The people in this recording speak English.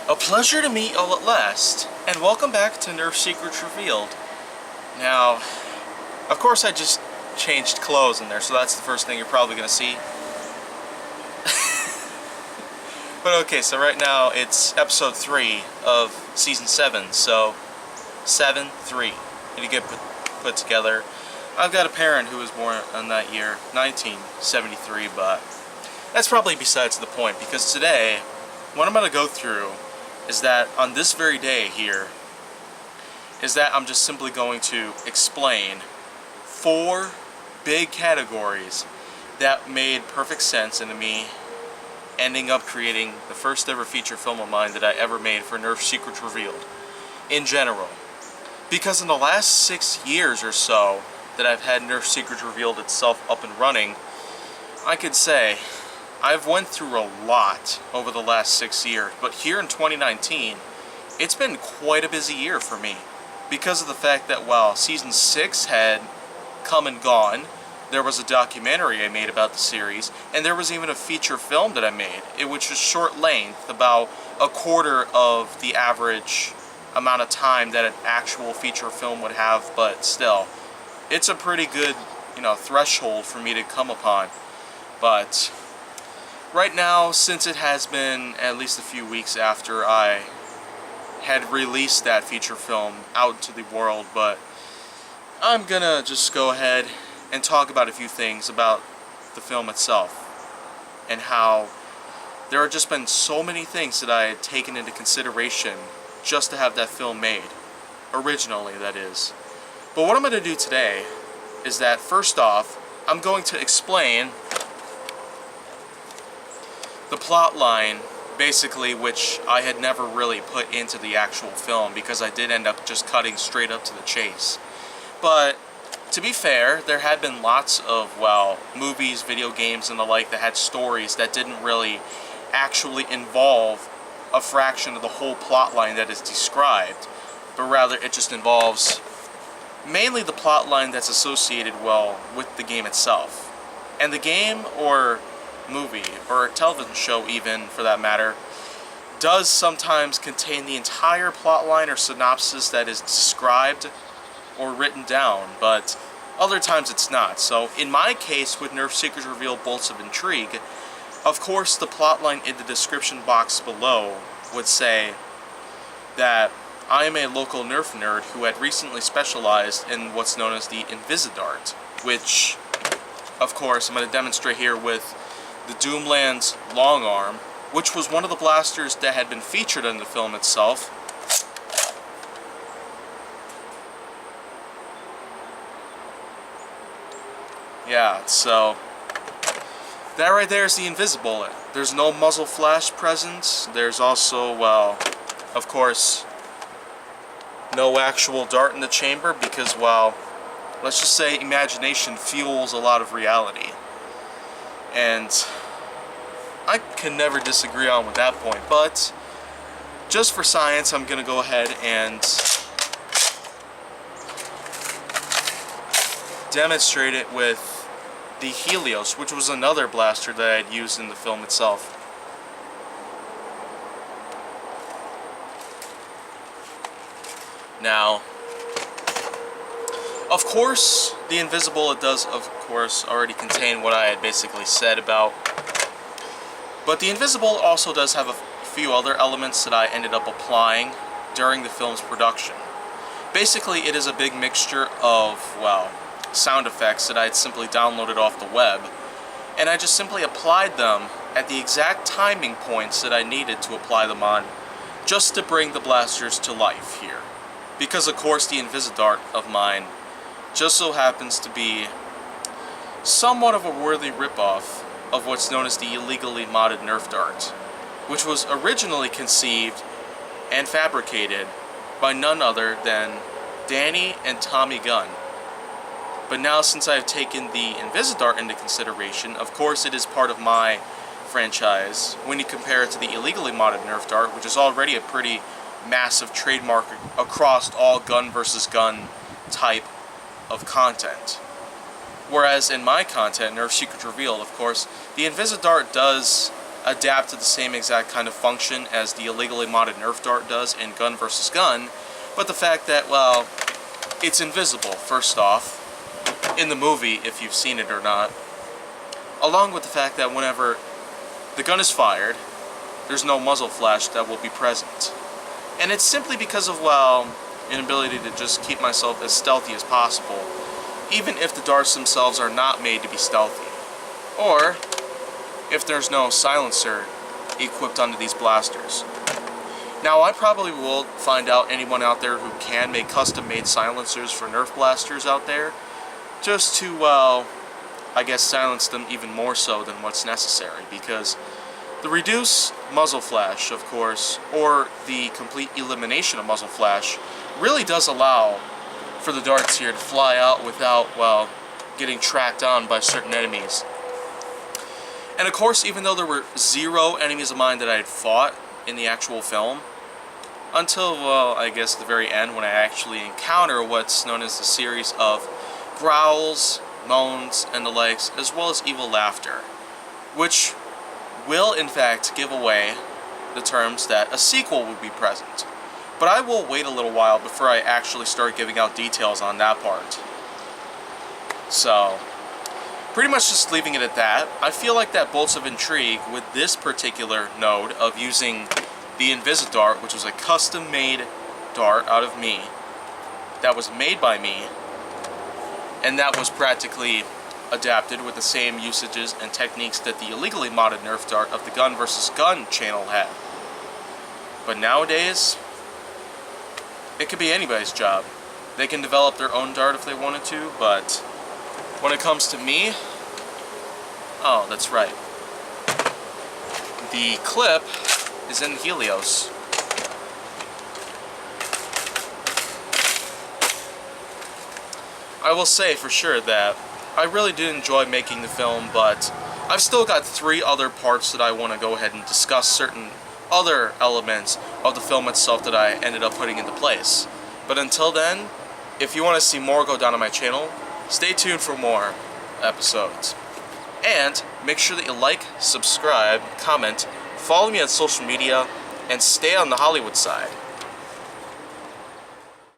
A pleasure to meet all at last, and welcome back to Nerf Secrets Revealed. Now, of course I just changed clothes in there, so that's the first thing you're probably going to see. But okay, so right now it's episode 3 of season 7, so 7-3. Need to get put together. I've got a parent who was born in that year, 1973, but that's probably besides the point, because today, what I'm going to go through is that on this very day here, is that I'm just simply going to explain 4 big categories that made perfect sense into me ending up creating the first ever feature film of mine that I ever made for Nerf Secrets Revealed in general. Because in the last 6 years or so that I've had Nerf Secrets Revealed itself up and running, I could say I've went through a lot over the last 6 years, but here in 2019, it's been quite a busy year for me because of the fact that while season 6 had come and gone, there was a documentary I made about the series, and there was even a feature film that I made, which was short length, about a quarter of the average amount of time that an actual feature film would have, but still, it's a pretty good, threshold for me to come upon. But right now, since it has been at least a few weeks after I had released that feature film out to the world, but I'm gonna just go ahead and talk about a few things about the film itself and how there have just been so many things that I had taken into consideration just to have that film made, originally that is. But what I'm going to do today is that first off, I'm going to explain the plot line, basically, which I had never really put into the actual film because I did end up just cutting straight up to the chase. But to be fair, there had been lots of, movies, video games, and the like that had stories that didn't really actually involve a fraction of the whole plot line that is described, but rather it just involves mainly the plot line that's associated, with the game itself. And the game, or movie, or television show even, for that matter, does sometimes contain the entire plot line or synopsis that is described or written down, but other times it's not. So in my case with Nerf Secrets Revealed Bolts of Intrigue, of course the plotline in the description box below would say that I am a local Nerf nerd who had recently specialized in what's known as the Invisidart, which of course I'm going to demonstrate here with the Doomlands Longarm, which was one of the blasters that had been featured in the film itself. Yeah, so that right there is the Invisibullet. There's no muzzle flash present. There's also, of course, no actual dart in the chamber because, let's just say imagination fuels a lot of reality. And I can never disagree on with that point, but just for science, I'm going to go ahead and demonstrate it with the Helios, which was another blaster that I had used in the film itself. Now, of course, the Invisibullet does, of course, already contain what I had basically said about, but the Invisibullet also does have a few other elements that I ended up applying during the film's production. Basically, it is a big mixture of, sound effects that I had simply downloaded off the web, and I just simply applied them at the exact timing points that I needed to apply them on, just to bring the blasters to life here. Because of course the Invisidart of mine just so happens to be somewhat of a worthy ripoff of what's known as the illegally modded Nerf dart, which was originally conceived and fabricated by none other than Danny and Tommy Gunn. But now, since I've taken the Invisidart into consideration, of course it is part of my franchise when you compare it to the illegally modded Nerf dart, which is already a pretty massive trademark across all gun versus gun type of content. Whereas in my content, Nerf Secrets Revealed, of course, the Invisidart does adapt to the same exact kind of function as the illegally modded Nerf dart does in Gun vs. Gun, but the fact that, well, it's invisible, first off, in the movie, if you've seen it or not, along with the fact that whenever the gun is fired, there's no muzzle flash that will be present. And it's simply because of, well, inability to just keep myself as stealthy as possible, even if the darts themselves are not made to be stealthy. Or if there's no silencer equipped onto these blasters. Now, I probably will find out anyone out there who can make custom-made silencers for Nerf blasters out there, just to, well, I guess silence them even more so than what's necessary, because the reduced muzzle flash, of course, or the complete elimination of muzzle flash, really does allow for the darts here to fly out without, well, getting tracked on by certain enemies. And of course, even though there were 0 enemies of mine that I had fought in the actual film, until, well, I guess the very end when I actually encounter what's known as the series of growls, moans, and the likes, as well as evil laughter, which will in fact give away the terms that a sequel would be present. But I will wait a little while before I actually start giving out details on that part. So, pretty much just leaving it at that. I feel like that bolts of intrigue with this particular node of using the Invisidart, which was a custom-made dart out of me, that was made by me, and that was practically adapted with the same usages and techniques that the illegally modded Nerf dart of the Gun vs. Gun channel had. But nowadays, it could be anybody's job. They can develop their own dart if they wanted to, but when it comes to me, oh, that's right. The clip is in Helios. I will say for sure that I really did enjoy making the film, but I've still got 3 other parts that I want to go ahead and discuss certain other elements of the film itself that I ended up putting into place. But until then, if you want to see more go down on my channel, stay tuned for more episodes. And make sure that you like, subscribe, comment, follow me on social media, and stay on the Hollywood side.